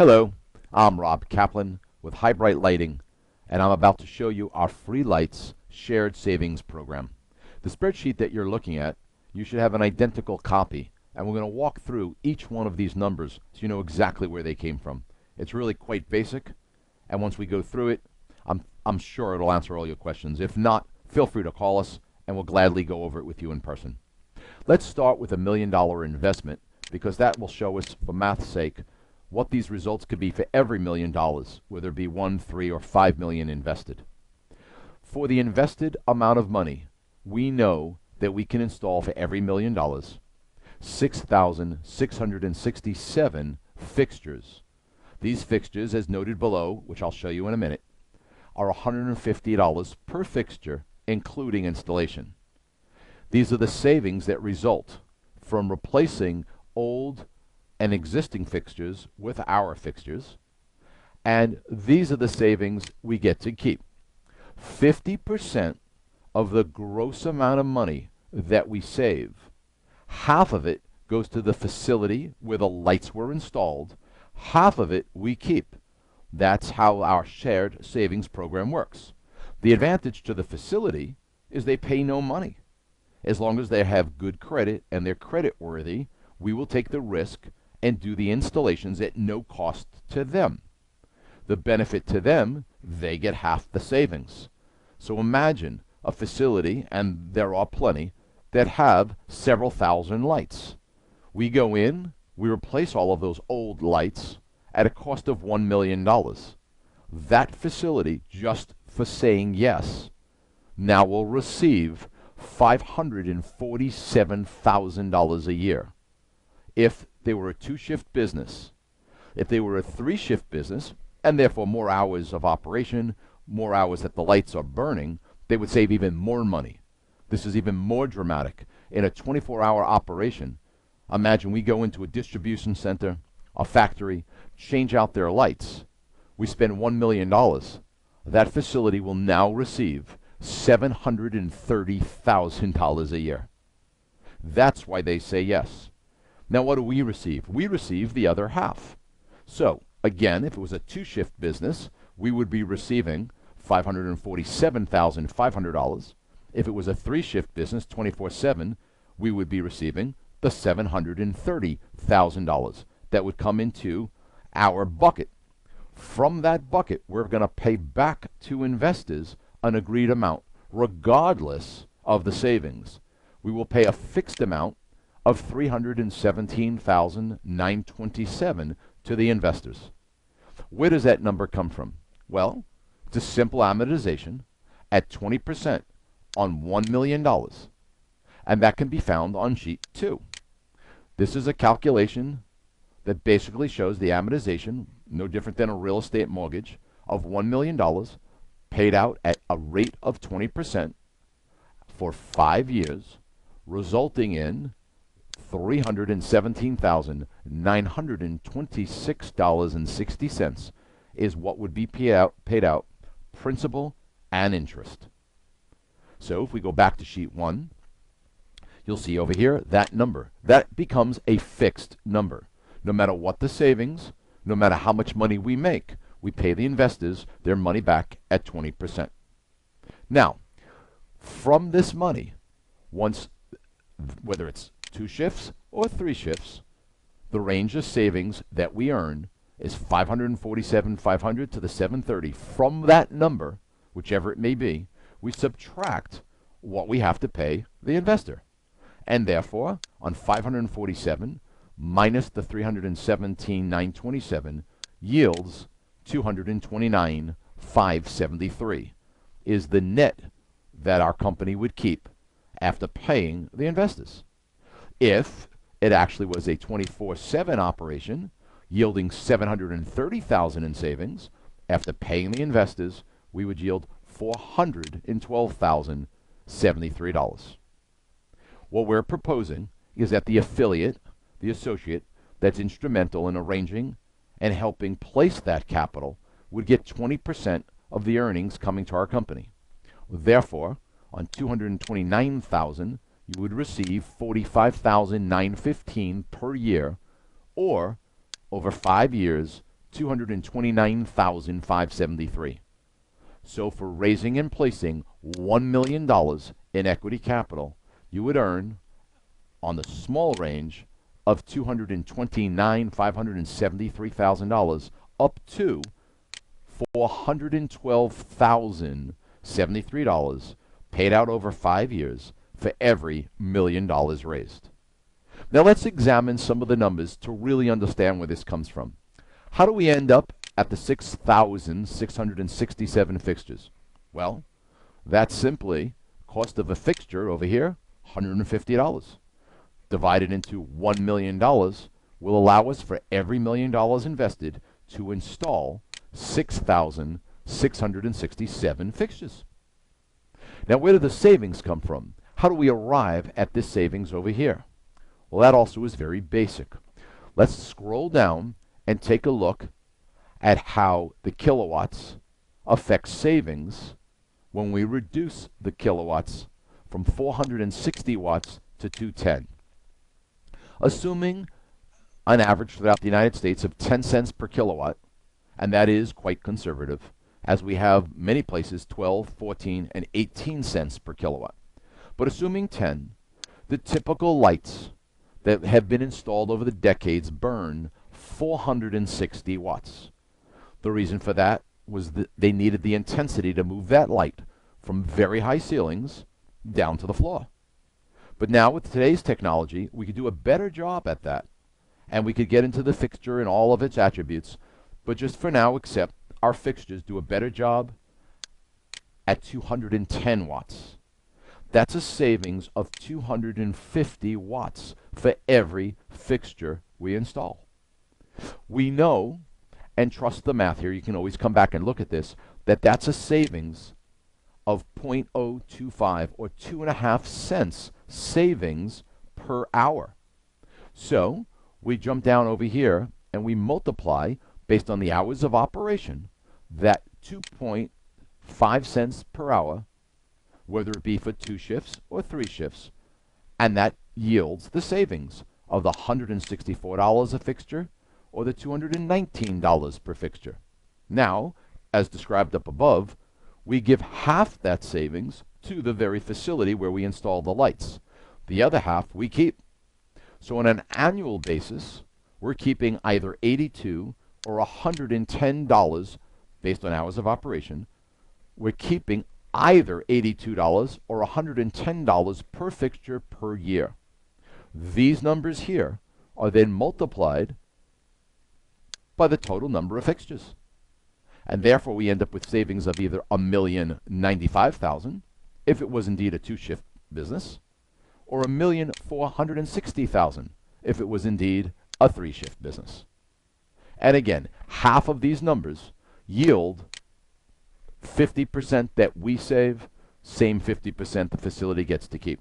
Hello, I'm Rob Kaplan with HiBrite Lighting, and I'm about to show you our free lights shared savings program. The spreadsheet that you're looking at, you should have an identical copy, and we're going to walk through each one of these numbers so you know exactly where they came from. It's really quite basic, and once we go through it, I'm sure it'll answer all your questions. If not, feel free to call us, and we'll gladly go over it with you in person. Let's start with $1 million investment, because that will show us, for math's sake, what these results could be for every $1 million, whether it be 1, 3, or 5 million invested. For the invested amount of money, we know that we can install for every $1 million 6,667 fixtures. These fixtures, as noted below, which I'll show you in a minute, are $150 per fixture, including installation. These are the savings that result from replacing old and existing fixtures with our fixtures, and these are the savings we get to keep. 50% of the gross amount of money that we save, half of it goes to the facility where the lights were installed, half of it we keep. That's how our shared savings program works. The advantage to the facility is they pay no money. As long as they have good credit and they're credit worthy, we will take the risk and do the installations at no cost to them. The benefit to them, they get half the savings. So imagine a facility, and there are plenty, that have several thousand lights. We go in, we replace all of those old lights at a cost of $1 million. That facility, just for saying yes, now will receive $547,000 a year. If they were a 2-shift business, if they were a 3-shift business, and therefore more hours of operation, more hours that the lights are burning, they would save even more money. This is even more dramatic. In a 24-hour operation, imagine we go into a distribution center, a factory, change out their lights. We spend $1 million. That facility will now receive $730,000 a year. That's why they say yes. Now, what do we receive? We receive the other half. So, again, if it was a 2-shift business, we would be receiving $547,500. If it was a 3-shift business, 24/7, we would be receiving the $730,000 that would come into our bucket. From that bucket, we're going to pay back to investors an agreed amount, regardless of the savings. We will pay a fixed amount of $317,927 to the investors. Where does that number come from? Well, it's a simple amortization at 20% on $1 million, and that can be found on sheet 2. This is a calculation that basically shows the amortization, no different than a real estate mortgage, of $1 million paid out at a rate of 20% for 5 years, resulting in $317,926.60 is what would be paid out, principal and interest. So if we go back to sheet 1, you'll see over here that number. That becomes a fixed number. No matter what the savings, no matter how much money we make, we pay the investors their money back at 20%. Now, from this money, whether it's 2 shifts or 3 shifts, the range of savings that we earn is $547,500 to the $730. From that number, whichever it may be, we subtract what we have to pay the investor. And therefore, on 547 minus the 317,927 yields 229,573 is the net that our company would keep after paying the investors. If it actually was a 24/7 operation, yielding $730,000 in savings, after paying the investors, we would yield $412,073. What we're proposing is that the affiliate, the associate, that's instrumental in arranging and helping place that capital would get 20% of the earnings coming to our company. Therefore, on $229,000, you would receive $45,915 per year, or over 5 years, $229,573. So for raising and placing $1 million in equity capital, you would earn, on the small range, of $229,573,000 up to $412,073 paid out over 5 years for every $1 million raised. Now let's examine some of the numbers to really understand where this comes from. How do we end up at the 6,667 fixtures? Well, that's simply cost of a fixture over here, $150. Divided into $1 million will allow us for every $1 million invested to install 6,667 fixtures. Now, where do the savings come from? How do we arrive at this savings over here? Well, that also is very basic. Let's scroll down and take a look at how the kilowatts affect savings when we reduce the kilowatts from 460 watts to 210. Assuming an average throughout the United States of 10 cents per kilowatt, and that is quite conservative, as we have many places 12, 14, and 18 cents per kilowatt. But assuming 10, the typical lights that have been installed over the decades burn 460 watts. The reason for that was that they needed the intensity to move that light from very high ceilings down to the floor. But now with today's technology, we could do a better job at that, and we could get into the fixture and all of its attributes, but just for now accept our fixtures do a better job at 210 watts. That's a savings of 250 watts for every fixture we install. We know, and trust the math here, you can always come back and look at this, that that's a savings of 0.025 or 2.5 cents savings per hour. So we jump down over here and we multiply, based on the hours of operation, that 2.5 cents per hour, whether it be for 2 shifts or 3 shifts, and that yields the savings of the $164 a fixture or the $219 per fixture. Now, as described up above, we give half that savings to the very facility where we install the lights. The other half we keep. So on an annual basis, we're keeping either $82 or $110 based on hours of operation. We're keeping either $82 or $110 per fixture per year. These numbers here are then multiplied by the total number of fixtures. And therefore we end up with savings of either $1,095,000 if it was indeed a 2-shift business, or $1,460,000 if it was indeed a 3-shift business. And again, half of these numbers yield 50% that we save, same 50% the facility gets to keep.